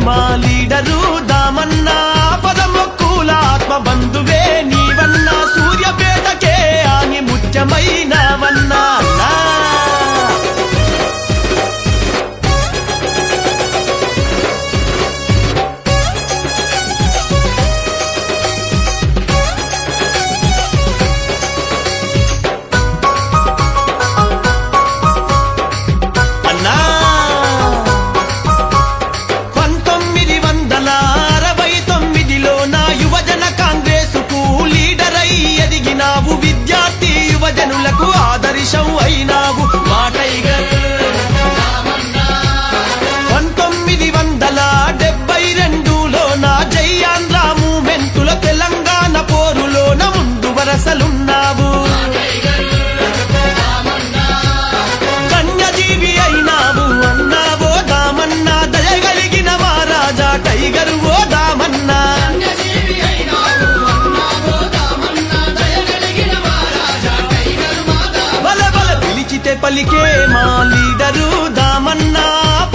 మా లీడరు దామన్నా పదమొక్కుల ఆత్మ బంధువే నీవన్నా సూర్యాపేటకే అని ముత్యమైనవన్నా విద్యార్థి యువజనులకు ఆదర్శం అయినావు మా టైగర్ 1972లో నా జై ఆంధ్ర మూమెంటుల తెలంగాణ పోరులోన ముందు వరసలున్నావు కన్యజీవి అయినావు అన్నావో దామన్నా దయగలిగిన మహారాజా టైగర్ ఓ దామన్నా పలికే మా లీడరు దామన్నా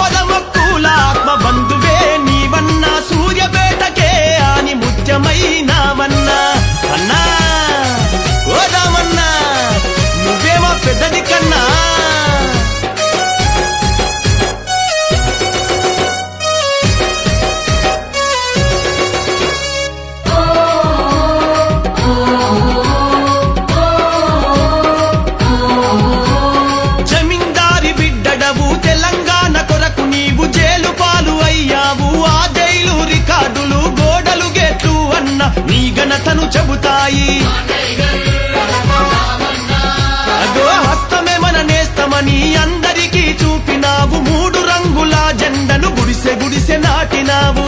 పదమొక్కుల ఆత్మ బంధువే నీవన్నా సూర్యాపేటకే అని ముత్యమైనవన్నా అన్నా ఓ దామన్నా నువ్వేమో పెద్దది కన్నా తెలంగాణ కొరకు నీవు జైలు పాలు అయ్యావు ఆ జైలు రికార్డులు గోడలు గేట్లు అన్న నీ ఘనతను చెబుతాయి అదో హస్తమే మన నేస్తమని అందరికీ చూపినావు 3 రంగుల జెండను గుడిసె గుడిసె నాటినావు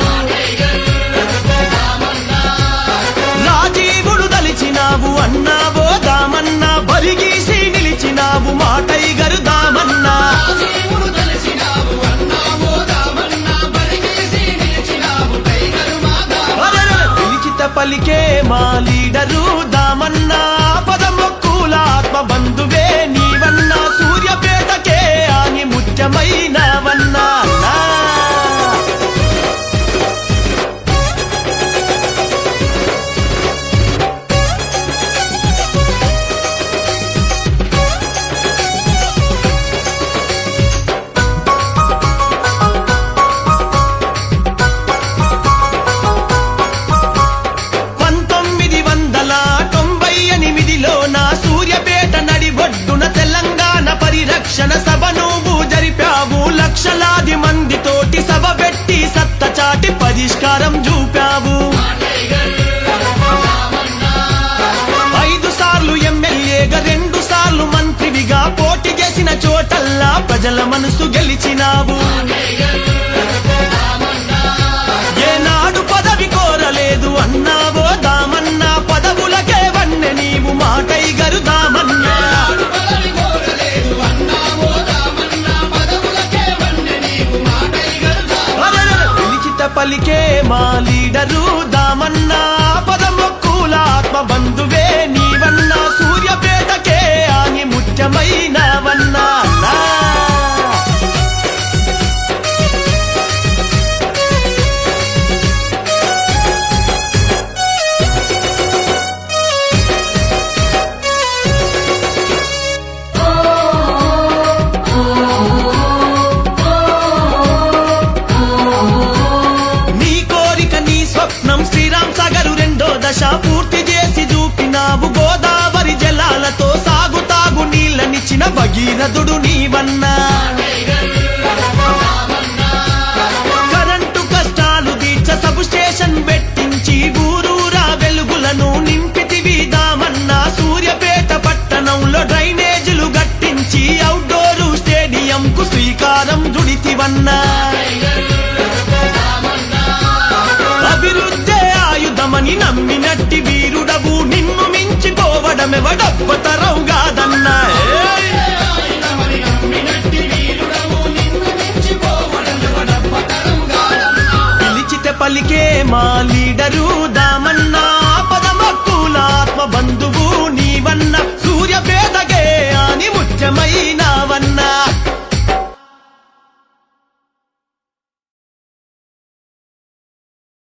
రాజీవుడు దలిచినావు అన్నావో దామన్నా బరిగీసి నిలిచినావు మా టైగర్ దామన్నా పలికే మా లీడరు దామన్నా పదమొక్కుల ఆత్మ బంధువే నీవన్నా సూర్యాపేటకే అని ముత్యమైనవన్నా పరిరక్షణ సభ నువ్వు జరిపావు లక్షలాది మందితోటి సభ పెట్టి సత్త చాటి పరిష్కారం చూపావు 5 సార్లు ఎమ్మెల్యేగా 2 సార్లు మంత్రివిగా పోటీ చేసిన చోటల్లా ప్రజల మనసు గెలిచినావు ఏనాడు పదవి కోరలేదు అన్నావో దామన్నా పదవులకే వన్నె నీవు మా టైగరు దామన్నా పలికే మా లీడరు దామన్నా పదమొక్కుల ఆత్మ బంధువే నీవన్నా సూర్యాపేటకే అని ముత్యమైనవన్నా పూర్తి చేసి చూపినావు గోదావరి జలాలతో సాగుతాగు నీళ్ళనిచ్చిన భగీరథుడు నీవన్నా కరెంటు కష్టాలు తీర్చ సబ్ స్టేషన్ పెట్టించి ఊరూరా వెలుగులను నింపితివి దామన్నా సూర్యాపేట పట్టణంలో డ్రైనేజీలు గట్టించి అవుట్డోరు స్టేడియం కు శ్రీకారం చుడితివన్నా అభివృద్ధి ఆయుధమని నమ్మినట్టి వీరుడవు నిన్ను మించిపోవడమెవడబ్బతరం కాదన్నా పిలిచితే పలికే మాలి